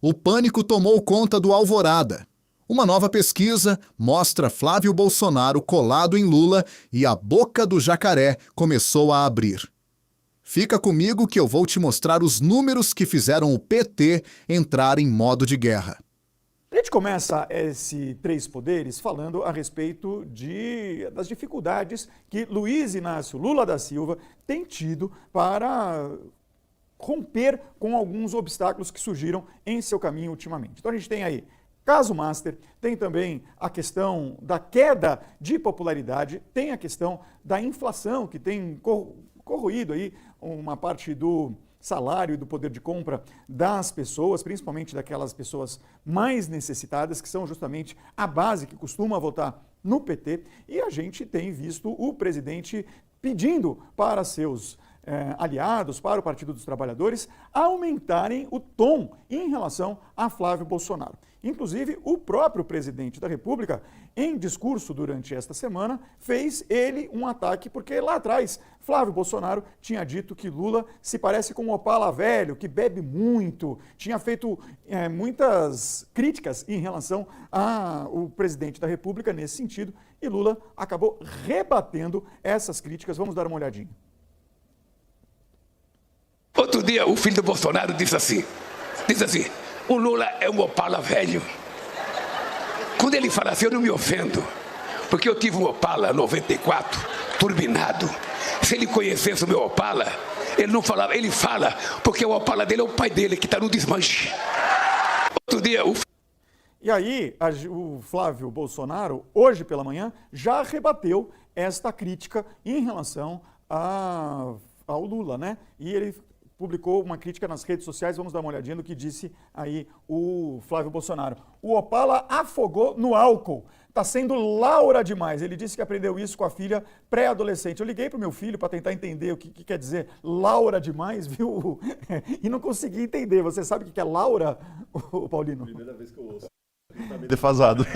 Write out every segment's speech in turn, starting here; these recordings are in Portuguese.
O pânico tomou conta do Alvorada. Uma nova pesquisa mostra Flávio Bolsonaro colado em Lula e a boca do jacaré começou a abrir. Fica comigo que eu vou te mostrar os números que fizeram o PT entrar em modo de guerra. A gente começa esse Três Poderes falando a respeito das dificuldades que Luiz Inácio Lula da Silva tem tido para romper com alguns obstáculos que surgiram em seu caminho ultimamente. Então a gente tem aí caso Master, tem também a questão da queda de popularidade, tem a questão da inflação que tem corroído aí uma parte do salário e do poder de compra das pessoas, principalmente daquelas pessoas mais necessitadas, que são justamente a base que costuma votar no PT, e a gente tem visto o presidente pedindo para seus aliados, para o Partido dos Trabalhadores, aumentarem o tom em relação a Flávio Bolsonaro. Inclusive, o próprio presidente da República, em discurso durante esta semana, fez ele um ataque, porque lá atrás, Flávio Bolsonaro tinha dito que Lula se parece com um Opala velho, que bebe muito, tinha feito muitas críticas em relação ao presidente da República nesse sentido, e Lula acabou rebatendo essas críticas. Vamos dar uma olhadinha. Outro dia, o filho do Bolsonaro disse assim, o Lula é um Opala velho. Quando ele fala assim, eu não me ofendo, porque eu tive um Opala 94, turbinado. Se ele conhecesse o meu Opala, ele não falava, ele fala, porque o Opala dele é o pai dele, que está no desmanche. Outro dia, E aí, o Flávio Bolsonaro, hoje pela manhã, já rebateu esta crítica em relação ao Lula, né? E ele publicou uma crítica nas redes sociais, vamos dar uma olhadinha no que disse aí o Flávio Bolsonaro. O Opala afogou no álcool, tá sendo Laura demais. Ele disse que aprendeu isso com a filha pré-adolescente. Eu liguei pro meu filho para tentar entender o que quer dizer Laura demais, viu? E não consegui entender. Você sabe o que é Laura, Paulino? Primeira vez que eu ouço. Tá meio defasado.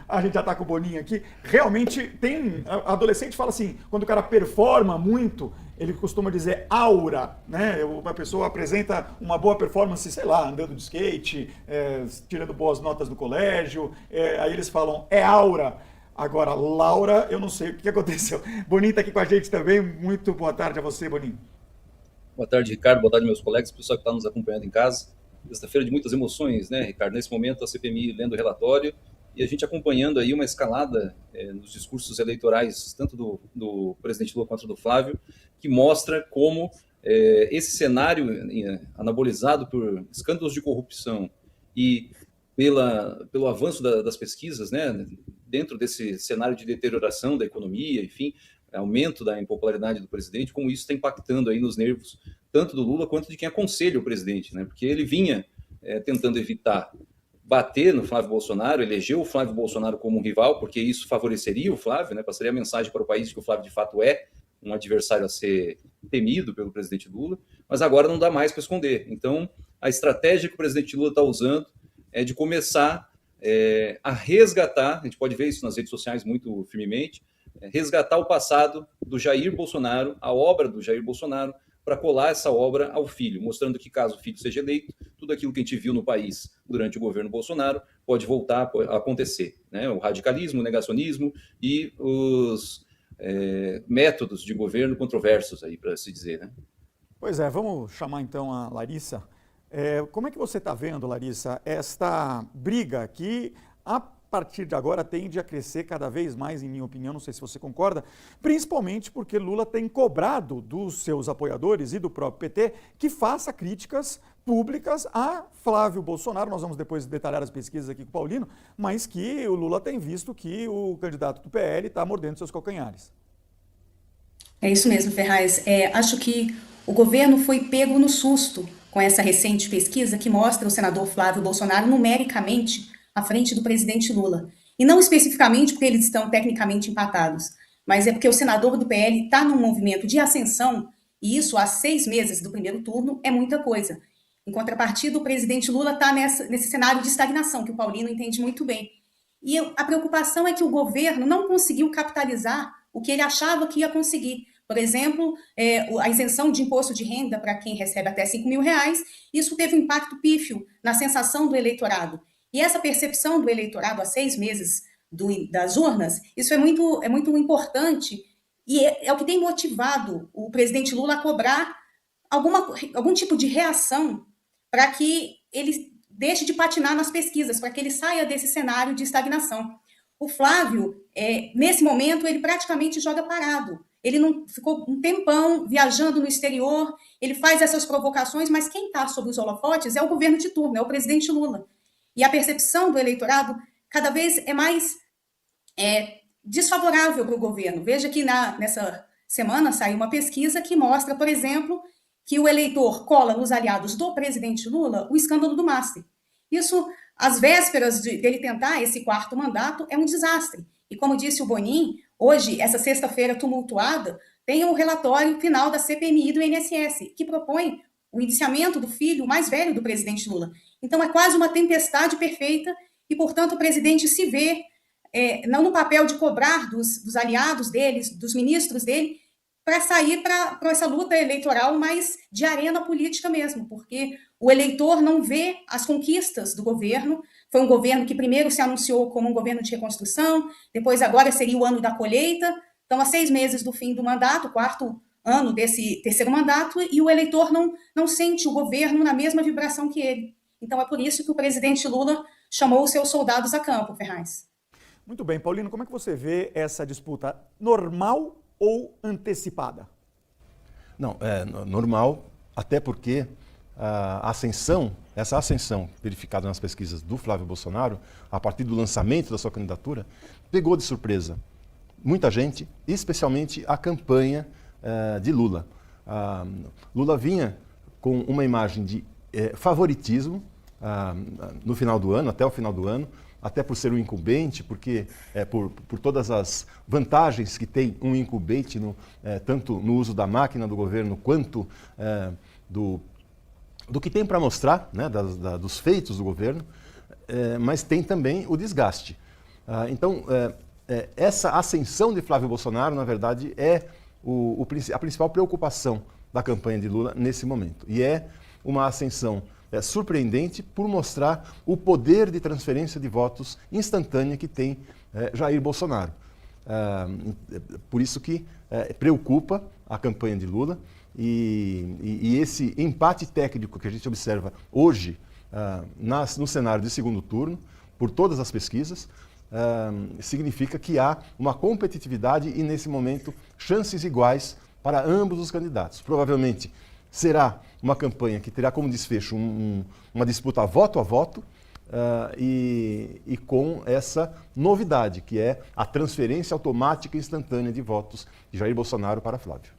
A gente já tá com o Boninho aqui. Realmente tem. Adolescente fala assim, quando o cara performa muito, ele costuma dizer aura, né? Uma pessoa apresenta uma boa performance, sei lá, andando de skate, tirando boas notas do colégio, aí eles falam é aura. Agora, Laura, eu não sei o que aconteceu. Boninho tá aqui com a gente também. Muito boa tarde a você, Boninho. Boa tarde, Ricardo. Boa tarde, meus colegas, pessoal que está nos acompanhando em casa. Sexta-feira de muitas emoções, né, Ricardo? Nesse momento, a CPMI lendo o relatório e a gente acompanhando aí uma escalada nos discursos eleitorais, tanto do presidente Lula quanto do Flávio, que mostra como esse cenário anabolizado por escândalos de corrupção e pelo avanço das pesquisas, né, dentro desse cenário de deterioração da economia, enfim, aumento da impopularidade do presidente, como isso está impactando aí nos nervos tanto do Lula quanto de quem aconselha o presidente, né? Porque ele vinha tentando evitar bater no Flávio Bolsonaro, elegeu o Flávio Bolsonaro como um rival, porque isso favoreceria o Flávio, né? Passaria a mensagem para o país de que o Flávio de fato é um adversário a ser temido pelo presidente Lula, mas agora não dá mais para esconder. Então, a estratégia que o presidente Lula está usando é de começar a resgatar, a gente pode ver isso nas redes sociais muito firmemente, resgatar o passado do Jair Bolsonaro, a obra do Jair Bolsonaro, para colar essa obra ao filho, mostrando que caso o filho seja eleito, tudo aquilo que a gente viu no país durante o governo Bolsonaro pode voltar a acontecer, né? O radicalismo, o negacionismo e os métodos de governo controversos, aí para se dizer, né? Pois é, vamos chamar então a Larissa. Como é que você está vendo, Larissa, esta briga que a partir de agora tende a crescer cada vez mais, em minha opinião, não sei se você concorda, principalmente porque Lula tem cobrado dos seus apoiadores e do próprio PT que faça críticas públicas a Flávio Bolsonaro. Nós vamos depois detalhar as pesquisas aqui com o Paulino, mas que o Lula tem visto que o candidato do PL está mordendo seus calcanhares. É isso mesmo, Ferraz. Acho que o governo foi pego no susto com essa recente pesquisa que mostra o senador Flávio Bolsonaro numericamente à frente do presidente Lula. E não especificamente porque eles estão tecnicamente empatados, mas é porque o senador do PL está num movimento de ascensão, e isso há 6 meses do primeiro turno é muita coisa. Em contrapartida, o presidente Lula está nesse cenário de estagnação, que o Paulino entende muito bem. E a preocupação é que o governo não conseguiu capitalizar o que ele achava que ia conseguir, Por exemplo, a isenção de imposto de renda para quem recebe até R$ 5.000, isso teve um impacto pífio na sensação do eleitorado. E essa percepção do eleitorado há 6 meses das urnas, isso é muito importante e é o que tem motivado o presidente Lula a cobrar algum tipo de reação para que ele deixe de patinar nas pesquisas, para que ele saia desse cenário de estagnação. O Flávio, nesse momento, ele praticamente joga parado. Ele não ficou um tempão viajando no exterior, ele faz essas provocações, mas quem está sob os holofotes é o governo de turno, é o presidente Lula. E a percepção do eleitorado cada vez é mais desfavorável para o governo. Veja que nessa semana saiu uma pesquisa que mostra, por exemplo, que o eleitor cola nos aliados do presidente Lula o escândalo do Master. Isso, às vésperas dele tentar esse 4º mandato, é um desastre. E como disse o Bonin, hoje, essa sexta-feira tumultuada, tem um relatório final da CPMI do INSS, que propõe o indiciamento do filho mais velho do presidente Lula. Então, é quase uma tempestade perfeita e, portanto, o presidente se vê não no papel de cobrar dos aliados deles, dos ministros dele, para sair para essa luta eleitoral mais de arena política mesmo, porque o eleitor não vê as conquistas do governo. Foi um governo que primeiro se anunciou como um governo de reconstrução, depois agora seria o ano da colheita. Então, há 6 meses do fim do mandato, 4º ano desse 3º mandato, e o eleitor não sente o governo na mesma vibração que ele. Então, é por isso que o presidente Lula chamou os seus soldados a campo, Ferraz. Muito bem, Paulino, como é que você vê essa disputa? Normal ou antecipada? Não, é normal, até porque essa ascensão verificada nas pesquisas do Flávio Bolsonaro, a partir do lançamento da sua candidatura, pegou de surpresa muita gente, especialmente a campanha de Lula. Lula vinha com uma imagem de favoritismo no final do ano, até o final do ano, até por ser um incumbente, porque por todas as vantagens que tem um incumbente, tanto no uso da máquina do governo, quanto do que tem para mostrar, né, dos feitos do governo, mas tem também o desgaste. Então, essa ascensão de Flávio Bolsonaro, na verdade, é a principal preocupação da campanha de Lula nesse momento. E é uma ascensão surpreendente por mostrar o poder de transferência de votos instantânea que tem Jair Bolsonaro. Por isso que preocupa a campanha de Lula e esse empate técnico que a gente observa hoje no cenário de segundo turno, por todas as pesquisas, significa que há uma competitividade e, nesse momento, chances iguais para ambos os candidatos. Provavelmente será uma campanha que terá como desfecho uma disputa voto a voto e com essa novidade, que é a transferência automática e instantânea de votos de Jair Bolsonaro para Flávio.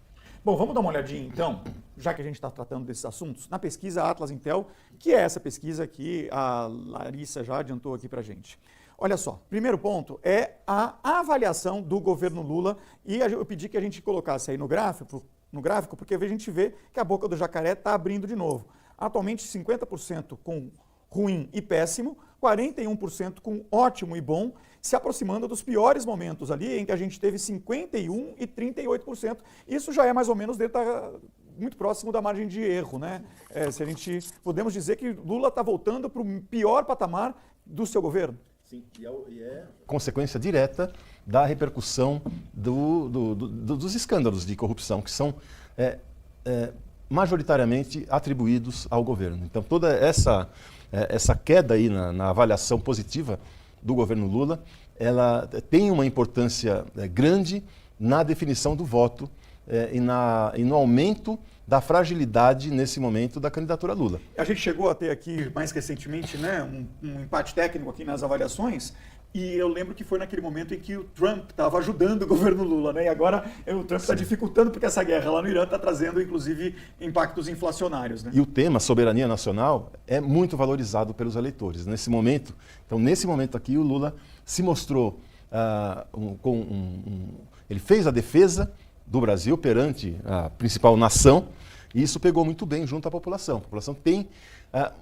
Bom, vamos dar uma olhadinha então, já que a gente está tratando desses assuntos, na pesquisa Atlas Intel, que é essa pesquisa que a Larissa já adiantou aqui para a gente. Olha só, primeiro ponto é a avaliação do governo Lula, e eu pedi que a gente colocasse aí no gráfico, porque a gente vê que a boca do jacaré está abrindo de novo. Atualmente 50% com ruim e péssimo, 41% com ótimo e bom, se aproximando dos piores momentos ali, em que a gente teve 51% e 38%. Isso já é mais ou menos muito próximo da margem de erro, né? Se a gente podemos dizer que Lula está voltando para o pior patamar do seu governo. Sim, e é consequência direta da repercussão dos escândalos de corrupção que são majoritariamente atribuídos ao governo. Então, toda essa queda aí na avaliação positiva do governo Lula, ela tem uma importância grande na definição do voto e no aumento da fragilidade, nesse momento, da candidatura Lula. A gente chegou a ter aqui, mais recentemente, né, um empate técnico aqui nas avaliações, e eu lembro que foi naquele momento em que o Trump estava ajudando o governo Lula, né? E agora o Trump está dificultando, porque essa guerra lá no Irã está trazendo, inclusive, impactos inflacionários, né? E o tema soberania nacional é muito valorizado pelos eleitores. Nesse momento aqui, o Lula se mostrou ele fez a defesa do Brasil perante a principal nação, e isso pegou muito bem junto à população. A população tem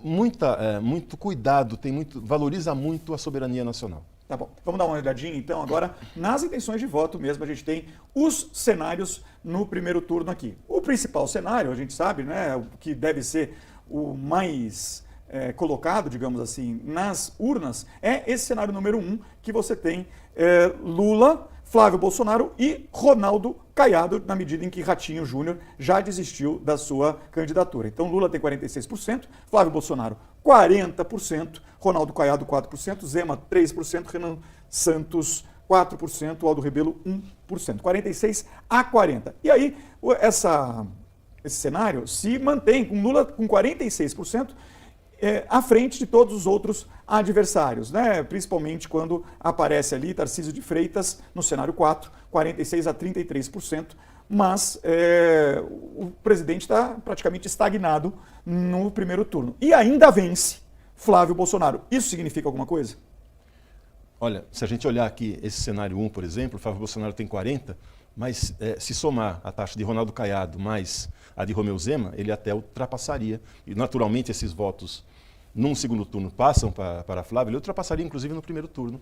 muito cuidado, valoriza muito a soberania nacional. Tá bom, vamos dar uma olhadinha então agora nas intenções de voto mesmo. A gente tem os cenários no primeiro turno aqui. O principal cenário, a gente sabe, né, o que deve ser o mais colocado, digamos assim, nas urnas, é esse cenário número 1, que você tem Lula, Flávio Bolsonaro e Ronaldo Caiado, na medida em que Ratinho Júnior já desistiu da sua candidatura. Então Lula tem 46%, Flávio Bolsonaro 40%, Ronaldo Caiado 4%, Zema 3%, Renan Santos 4%, Aldo Rebelo 1%, 46 a 40. E aí esse cenário se mantém com Lula com 46%, à frente de todos os outros adversários, né? Principalmente quando aparece ali Tarcísio de Freitas no cenário 4, 46 a 33%, mas o presidente está praticamente estagnado no primeiro turno. E ainda vence Flávio Bolsonaro. Isso significa alguma coisa? Olha, se a gente olhar aqui esse cenário 1, por exemplo, o Flávio Bolsonaro tem 40%, mas se somar a taxa de Ronaldo Caiado mais a de Romeu Zema, ele até ultrapassaria. E naturalmente esses votos num segundo turno passam para Flávio, ele ultrapassaria inclusive no primeiro turno.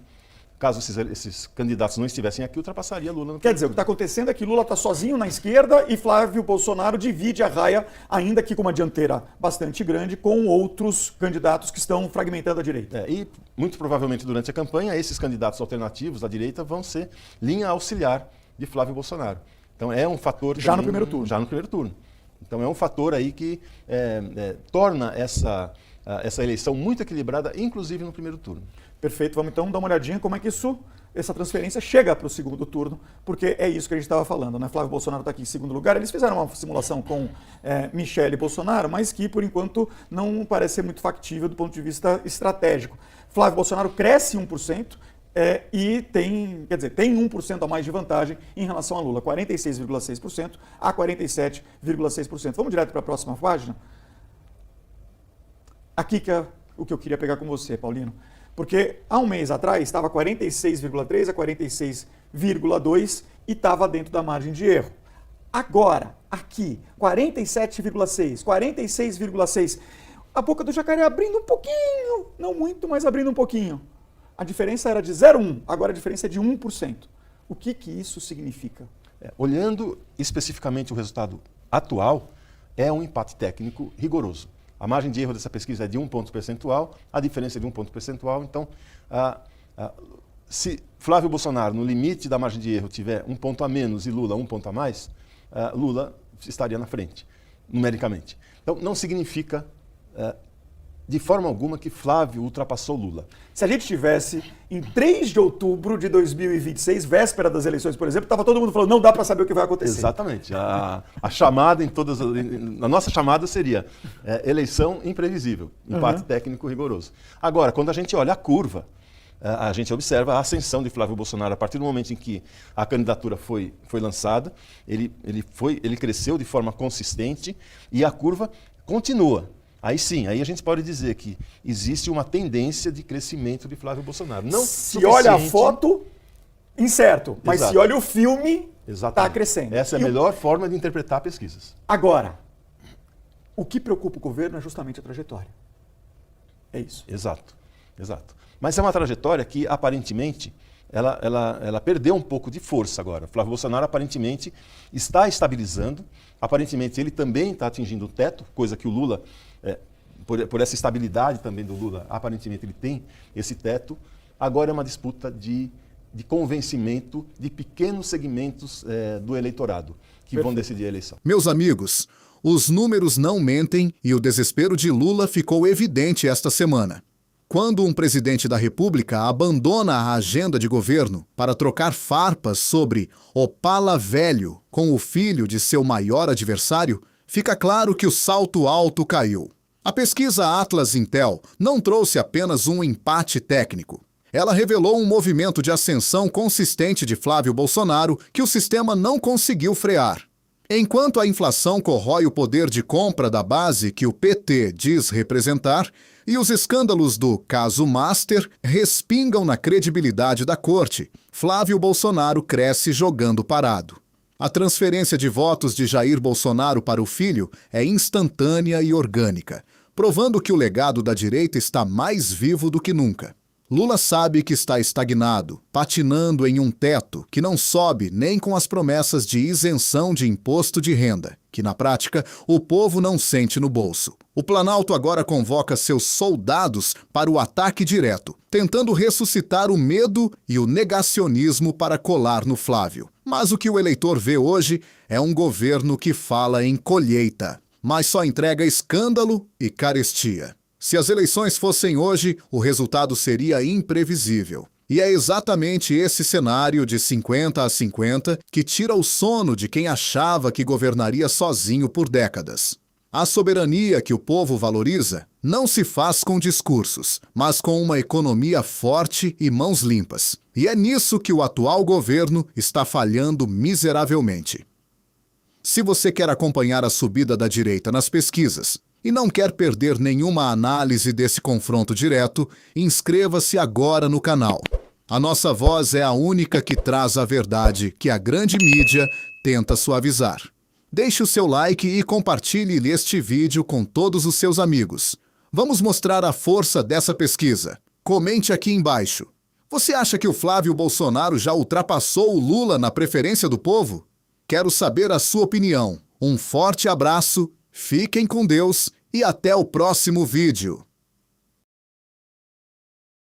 Caso esses candidatos não estivessem aqui, ultrapassaria Lula no Quer dizer, o que está acontecendo é que Lula está sozinho na esquerda e Flávio Bolsonaro divide a raia, ainda que com uma dianteira bastante grande, com outros candidatos que estão fragmentando a direita. E muito provavelmente durante a campanha, esses candidatos alternativos da direita vão ser linha auxiliar de Flávio Bolsonaro. Então é um fator... Já no primeiro turno. Já no primeiro turno. Então é um fator aí que torna essa eleição muito equilibrada, inclusive no primeiro turno. Perfeito, vamos então dar uma olhadinha como é que essa transferência chega para o segundo turno, porque é isso que a gente estava falando, né? Flávio Bolsonaro está aqui em segundo lugar, eles fizeram uma simulação com Michele Bolsonaro, mas que por enquanto não parece ser muito factível do ponto de vista estratégico. Flávio Bolsonaro cresce 1%, e tem 1% a mais de vantagem em relação a Lula, 46,6% a 47,6%. Vamos direto para a próxima página? Aqui que é o que eu queria pegar com você, Paulino. Porque há um mês atrás estava 46,3% a 46,2% e estava dentro da margem de erro. Agora, aqui, 47,6%, 46,6%. A boca do jacaré abrindo um pouquinho, não muito, mas abrindo um pouquinho. A diferença era de 0,1%, agora a diferença é de 1%. O que isso significa? Olhando especificamente o resultado atual, é um empate técnico rigoroso. A margem de erro dessa pesquisa é de 1 ponto percentual, a diferença é de 1 ponto percentual. Então, se Flávio Bolsonaro, no limite da margem de erro, tiver 1 ponto a menos e Lula 1 ponto a mais, Lula estaria na frente, numericamente. Então, não significa de forma alguma que Flávio ultrapassou Lula. Se a gente tivesse em 3 de outubro de 2026, véspera das eleições, por exemplo, estava todo mundo falando, não dá para saber o que vai acontecer. Exatamente. A chamada a nossa chamada seria eleição imprevisível, empate técnico rigoroso. Agora, quando a gente olha a curva, a gente observa a ascensão de Flávio Bolsonaro a partir do momento em que a candidatura foi lançada, ele cresceu de forma consistente e a curva continua. Aí sim, aí a gente pode dizer que existe uma tendência de crescimento de Flávio Bolsonaro. Não se olha a foto, incerto, mas Exato. se olha o filme, está crescendo. Essa é a melhor forma de interpretar pesquisas. Agora, o que preocupa o governo é justamente a trajetória. É isso. Exato. Mas é uma trajetória que, aparentemente, ela perdeu um pouco de força agora. Flávio Bolsonaro, aparentemente, está estabilizando. Aparentemente, ele também está atingindo o teto, coisa que o Lula... por essa estabilidade também do Lula, aparentemente ele tem esse teto. Agora é uma disputa de convencimento de pequenos segmentos do eleitorado que vão decidir a eleição. Meus amigos, os números não mentem e o desespero de Lula ficou evidente esta semana. Quando um presidente da República abandona a agenda de governo para trocar farpas sobre Opala velho com o filho de seu maior adversário, fica claro que o salto alto caiu. A pesquisa Atlas Intel não trouxe apenas um empate técnico. Ela revelou um movimento de ascensão consistente de Flávio Bolsonaro que o sistema não conseguiu frear. Enquanto a inflação corrói o poder de compra da base que o PT diz representar, e os escândalos do caso Master respingam na credibilidade da corte, Flávio Bolsonaro cresce jogando parado. A transferência de votos de Jair Bolsonaro para o filho é instantânea e orgânica, provando que o legado da direita está mais vivo do que nunca. Lula sabe que está estagnado, patinando em um teto que não sobe nem com as promessas de isenção de imposto de renda, que na prática o povo não sente no bolso. O Planalto agora convoca seus soldados para o ataque direto, tentando ressuscitar o medo e o negacionismo para colar no Flávio. Mas o que o eleitor vê hoje é um governo que fala em colheita, mas só entrega escândalo e carestia. Se as eleições fossem hoje, o resultado seria imprevisível. E é exatamente esse cenário de 50-50 que tira o sono de quem achava que governaria sozinho por décadas. A soberania que o povo valoriza não se faz com discursos, mas com uma economia forte e mãos limpas. E é nisso que o atual governo está falhando miseravelmente. Se você quer acompanhar a subida da direita nas pesquisas e não quer perder nenhuma análise desse confronto direto, inscreva-se agora no canal. A nossa voz é a única que traz a verdade que a grande mídia tenta suavizar. Deixe o seu like e compartilhe este vídeo com todos os seus amigos. Vamos mostrar a força dessa pesquisa. Comente aqui embaixo. Você acha que o Flávio Bolsonaro já ultrapassou o Lula na preferência do povo? Quero saber a sua opinião. Um forte abraço, fiquem com Deus e até o próximo vídeo.